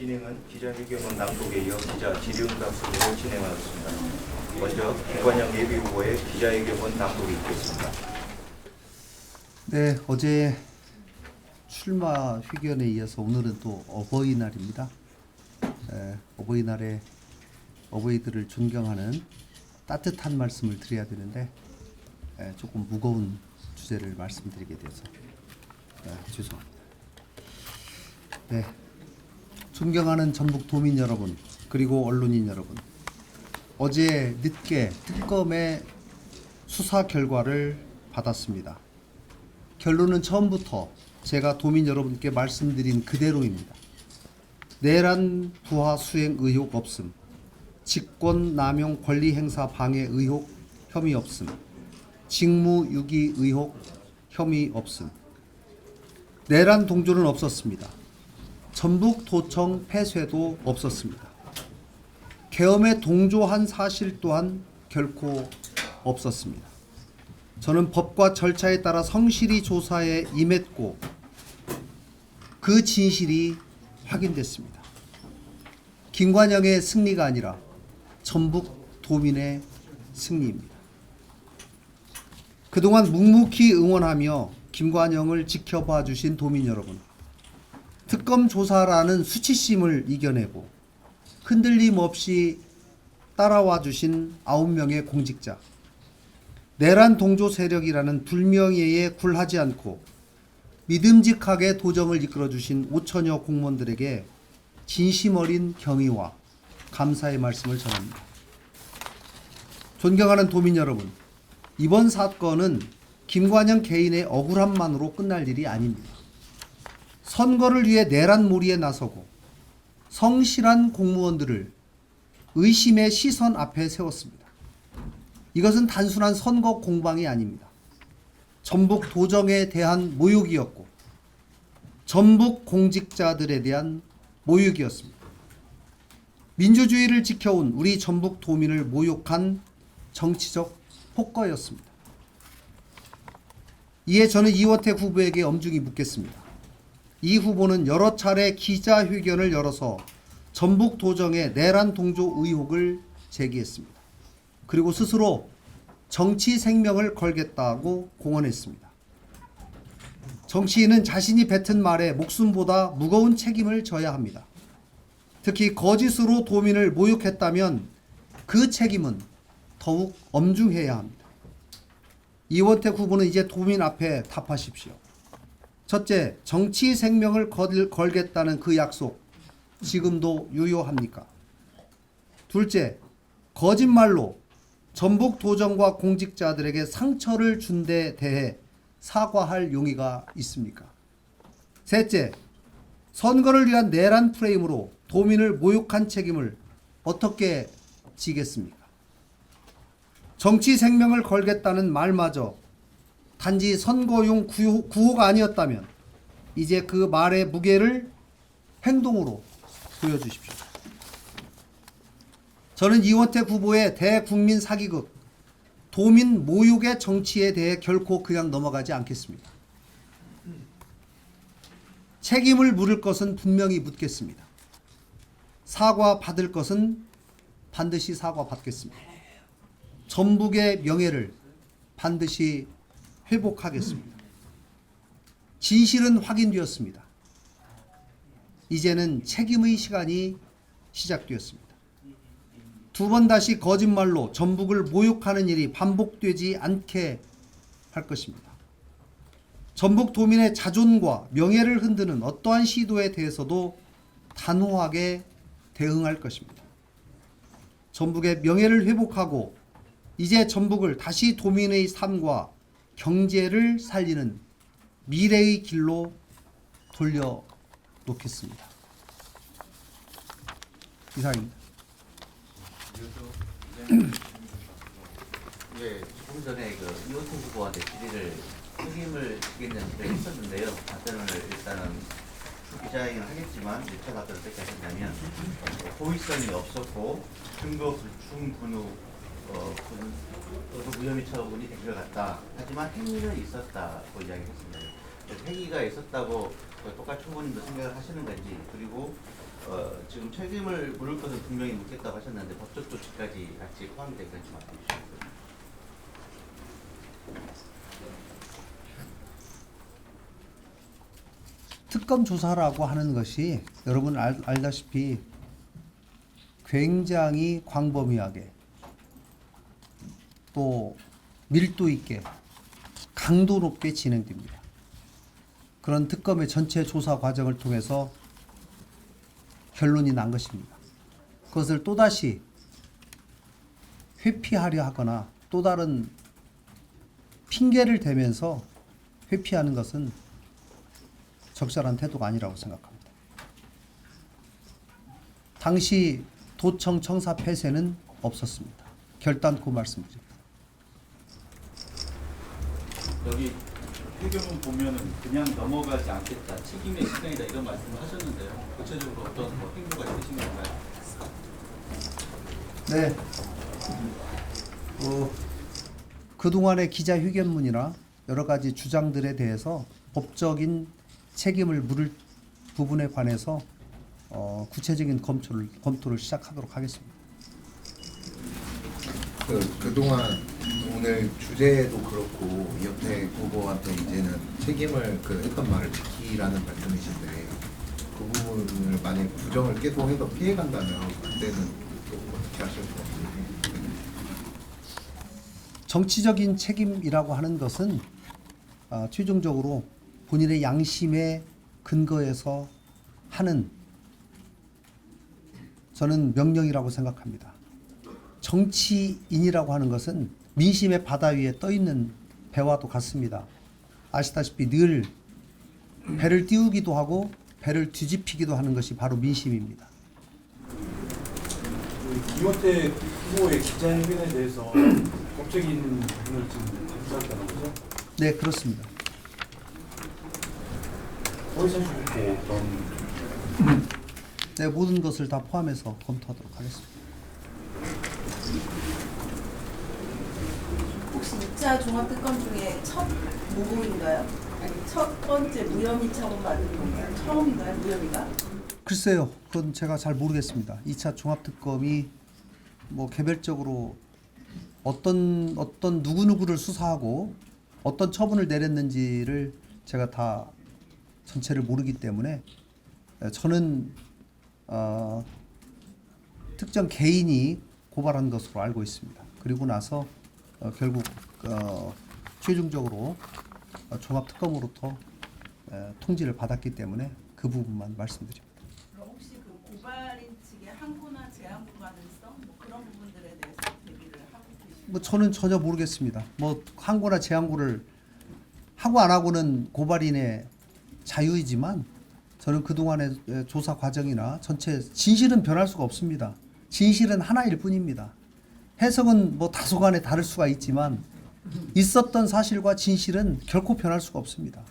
진행은 기자회견문 낭독에 이어 기자 질의응답 순으로 진행하겠습니다. 먼저 김관영 예비후보의 기자회견문 낭독이 있겠습니다. 네, 어제 출마 회견에 이어서 오늘은 또 어버이날입니다. 어버이날에 어버이들을 존경하는 따뜻한 말씀을 드려야 되는데 조금 무거운 주제를 말씀드리게 돼서 죄송합니다. 네, 존경하는 전북 도민 여러분 그리고 언론인 여러분, 어제 늦게 특검의 수사 결과를 받았습니다. 결론은 처음부터 제가 도민 여러분께 말씀드린 그대로입니다. 내란 부하 수행 의혹 없음, 직권 남용 권리 행사 방해 의혹 혐의 없음, 직무 유기 의혹 혐의 없음, 내란 동조는 없었습니다. 전북도청 폐쇄도 없었습니다. 계엄에 동조한 사실 또한 결코 없었습니다. 저는 법과 절차에 따라 성실히 조사에 임했고 그 진실이 확인됐습니다. 김관영의 승리가 아니라 전북 도민의 승리입니다. 그동안 묵묵히 응원하며 김관영을 지켜봐 주신 도민 여러분, 특검 조사라는 수치심을 이겨내고 흔들림 없이 따라와 주신 9명의 공직자, 내란 동조 세력이라는 불명예에 굴하지 않고 믿음직하게 도정을 이끌어 주신 5천여 공무원들에게 진심 어린 경의와 감사의 말씀을 전합니다. 존경하는 도민 여러분, 이번 사건은 김관영 개인의 억울함만으로 끝날 일이 아닙니다. 선거를 위해 내란몰이에 나서고 성실한 공무원들을 의심의 시선 앞에 세웠습니다. 이것은 단순한 선거 공방이 아닙니다. 전북 도정에 대한 모욕이었고 전북 공직자들에 대한 모욕이었습니다. 민주주의를 지켜온 우리 전북 도민을 모욕한 정치적 폭거였습니다. 이에 저는 이원택 후보에게 엄중히 묻겠습니다. 이 후보는 여러 차례 기자회견을 열어서 전북 도정의 내란 동조 의혹을 제기했습니다. 그리고 스스로 정치 생명을 걸겠다고 공언했습니다. 정치인은 자신이 뱉은 말에 목숨보다 무거운 책임을 져야 합니다. 특히 거짓으로 도민을 모욕했다면 그 책임은 더욱 엄중해야 합니다. 이원택 후보는 이제 도민 앞에 답하십시오. 첫째, 정치 생명을 걸겠다는 그 약속 지금도 유효합니까? 둘째, 거짓말로 전북 도정과 공직자들에게 상처를 준 데 대해 사과할 용의가 있습니까? 셋째, 선거를 위한 내란 프레임으로 도민을 모욕한 책임을 어떻게 지겠습니까? 정치 생명을 걸겠다는 말마저 단지 선거용 구호가 아니었다면 이제 그 말의 무게를 행동으로 보여주십시오. 저는 이원택 후보의 대국민 사기극, 도민 모욕의 정치에 대해 결코 그냥 넘어가지 않겠습니다. 책임을 물을 것은 분명히 묻겠습니다. 사과 받을 것은 반드시 사과 받겠습니다. 전북의 명예를 반드시 회복하겠습니다. 진실은 확인되었습니다. 이제는 책임의 시간이 시작되었습니다. 두 번 다시 거짓말로 전북을 모욕하는 일이 반복되지 않게 할 것입니다. 전북 도민의 자존과 명예를 흔드는 어떠한 시도에 대해서도 단호하게 대응할 것입니다. 전북의 명예를 회복하고 이제 전북을 다시 도민의 삶과 경제를 살리는 미래의 길로 돌려놓겠습니다. 이상입니다. 예, 조금 전에 이원택 후보한테 질의를 책임을 지겠냐는 했었는데요. 답변을 일단은 기자회견을 하겠지만 첫 답변을 어떻게 하셨냐면 호의성이 없었고 증거 불충분의 무혐의 처분이 된 것 같다. 하지만 행위는 있었다고 이야기했습니다. 행위가 있었다고 똑같이 후보님도 생각을 하시는 건지, 그리고 지금 책임을 물을 것은 분명히 묻겠다고 하셨는데 법적 조치까지 같이 포함되어 있는지 말씀해 주시겠어요? 특검 조사라고 하는 것이 여러분 알다시피 굉장히 광범위하게 또 밀도 있게 강도 높게 진행됩니다. 그런 특검의 전체 조사 과정을 통해서 결론이 난 것입니다. 그것을 또다시 회피하려 하거나 또 다른 핑계를 대면서 회피하는 것은 적절한 태도가 아니라고 생각합니다. 당시 도청 청사 폐쇄는 없었습니다. 결단코 말씀드립니다. 여기 회견문 보면은 그냥 넘어가지 않겠다, 책임의 시간이다 이런 말씀을 하셨는데요. 구체적으로 어떤 뭐 행보가 있으신 건가요? 네. 그동안의 기자회견문이나 여러 가지 주장들에 대해서 법적인 책임을 물을 부분에 관해서 구체적인 검토를 시작하도록 하겠습니다. 그동안 오늘 주제도 그렇고 이혁태 후보한테 이제는 책임을 했던 말을 지키라는 말씀이신데 그 부분을 만약 부정을 계속 해서 피해간다면 그때는 또 어떻게 하실 것 같으세요? 정치적인 책임이라고 하는 것은 최종적으로 본인의 양심의 근거에서 하는 저는 명령이라고 생각합니다. 정치인이라고 하는 것은 민심의 바다 위에 떠 있는 배와도 같습니다. 아시다시피 늘 배를 띄우기도 하고 배를 뒤집히기도 하는 것이 바로 민심입니다. 이호태 후보의 기자회견에 대해서 법적인 부분을 지금 검토하겠다는 거죠? 네, 그렇습니다. 어디서 주고 어떤 네, 모든 것을 다 포함해서 검토하도록 하겠습니다. 혹시 6차 종합특검 중에 첫 모범인가요? 아니 첫 번째 무혐의 처분 받은 건가요? 처음인가요? 무혐의가? 글쎄요, 그건 제가 잘 모르겠습니다. 2차 종합특검이 뭐 개별적으로 어떤 누구누구를 수사하고 어떤 처분을 내렸는지를 제가 다 전체를 모르기 때문에 저는 특정 개인이 고발한 것으로 알고 있습니다. 그리고 나서 결국 최종적으로 종합특검으로부터 통지를 받았기 때문에 그 부분만 말씀드립니다. 그럼 혹시 그 고발인 측의 항고나 재항고 가능성 뭐 그런 부분들에 대해서 대비를 하고 계신가요? 뭐 저는 전혀 모르겠습니다. 뭐 항고나 재항고를 하고 안 하고는 고발인의 자유이지만 저는 그동안의 조사 과정이나 전체 진실은 변할 수가 없습니다. 진실은 하나일 뿐입니다. 해석은 뭐 다소간에 다를 수가 있지만 있었던 사실과 진실은 결코 변할 수가 없습니다.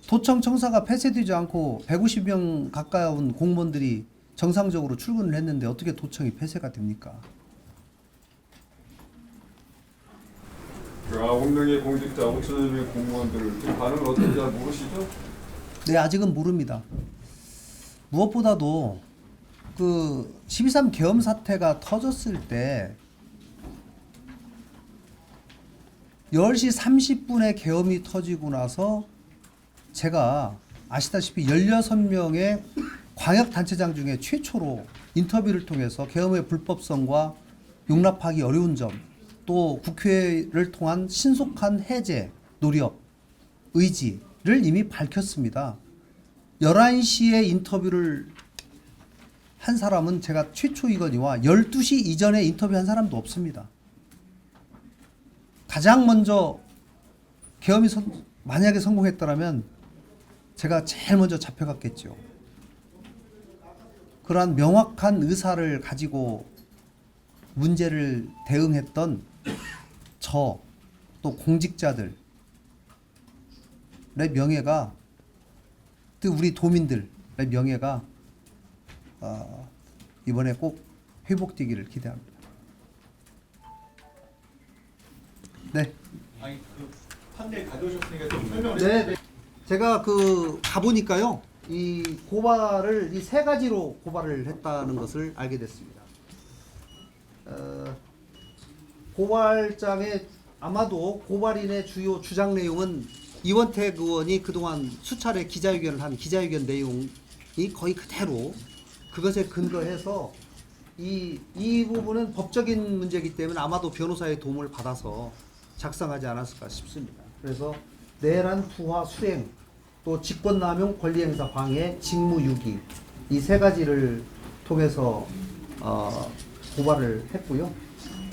도청 청사가 폐쇄되지 않고 150명 가까운 공무원들이 정상적으로 출근을 했는데 어떻게 도청이 폐쇄가 됩니까? 9명의 공직자, 5천여 명의 공무원들 지금 반응을 어떤지 잘 모르시죠? 네, 아직은 모릅니다. 무엇보다도 그 12.3 계엄 사태가 터졌을 때 10시 30분에 계엄이 터지고 나서 제가 아시다시피 16명의 광역단체장 중에 최초로 인터뷰를 통해서 계엄의 불법성과 용납하기 어려운 점, 또 국회를 통한 신속한 해제, 노력, 의지를 이미 밝혔습니다. 11시에 인터뷰를 한 사람은 제가 최초이거니와 12시 이전에 인터뷰한 사람도 없습니다. 가장 먼저 계엄이 만약에 성공했더라면 제가 제일 먼저 잡혀갔겠죠. 그러한 명확한 의사를 가지고 문제를 대응했던 저 또 공직자들의 명예가 또 우리 도민들의 명예가 이번에 꼭 회복되기를 기대합니다. 네. 아니 그 판넬 가져오셨으니까 좀 설명을 네. 제가 가보니까요. 이 고발을 이 세 가지로 고발을 했다는 것을 알게 됐습니다. 고발장에 아마도 고발인의 주요 주장 내용은 이원택 의원이 그동안 수차례 기자회견을 한 기자회견 내용이 거의 그대로 그것에 근거해서 이 부분은 법적인 문제이기 때문에 아마도 변호사의 도움을 받아서 작성하지 않았을까 싶습니다. 그래서 내란 투하 수행 또 직권남용 권리행사 방해 직무유기 이 세 가지를 통해서 고발을 했고요.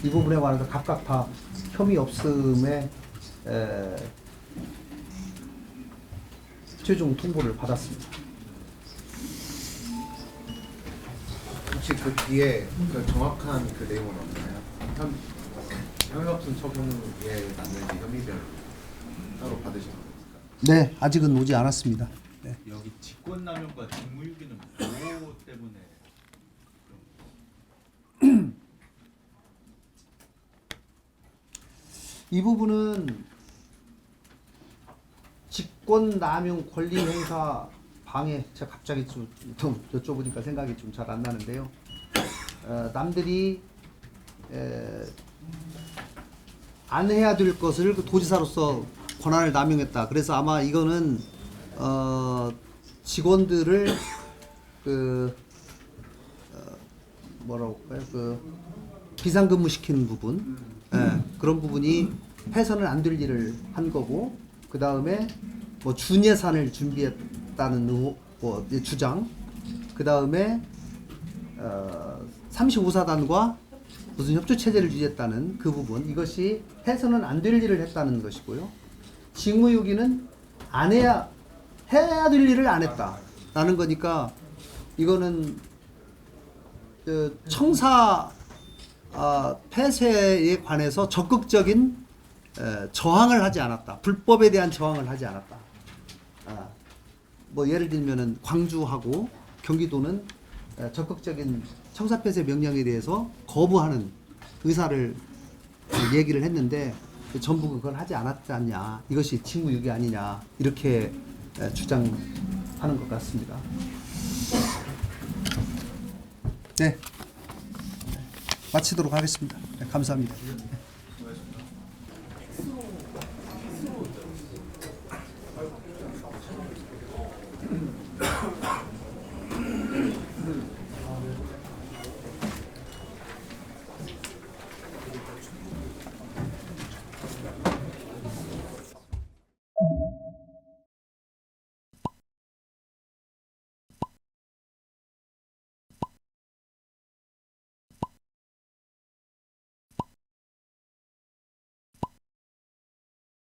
이 부분에 관해서 각각 다 혐의 없음에 최종 통보를 받았습니다. 혹시 그 뒤에 그 정확한 그 내용은 없나요? 혐의 없음 처분에 맞는지 혐의별 따로 받으신 겁니까? 네, 아직은 오지 않았습니다. 네. 여기 직권남용과 직무유기는 뭐 때문에 이 부분은 직권남용 권리행사 방해 제가 갑자기 좀 여쭤보니까 생각이 좀 잘 안 나는데요. 남들이 안 해야 될 것을 그 도지사로서 권한을 남용했다. 그래서 아마 이거는 직원들을 뭐라고 할까요? 비상근무 시키는 부분, 그런 부분이 해서는 안 될 일을 한 거고, 그 다음에 뭐 준예산을 준비했다는 주장, 그 다음에 35사단과 무슨 협조 체제를 유지했다는 그 부분, 이것이 해서는 안 될 일을 했다는 것이고요. 직무유기는 해야 될 일을 안 했다라는 거니까 이거는 청사 폐쇄에 관해서 적극적인 저항을 하지 않았다. 불법에 대한 저항을 하지 않았다. 뭐 예를 들면은 광주하고 경기도는 적극적인 청사 폐쇄 명령에 대해서 거부하는 의사를 얘기를 했는데 전부 그걸 하지 않았지 않냐. 이것이 직무유기 아니냐. 이렇게 주장하는 것 같습니다. 네. 마치도록 하겠습니다. 네, 감사합니다.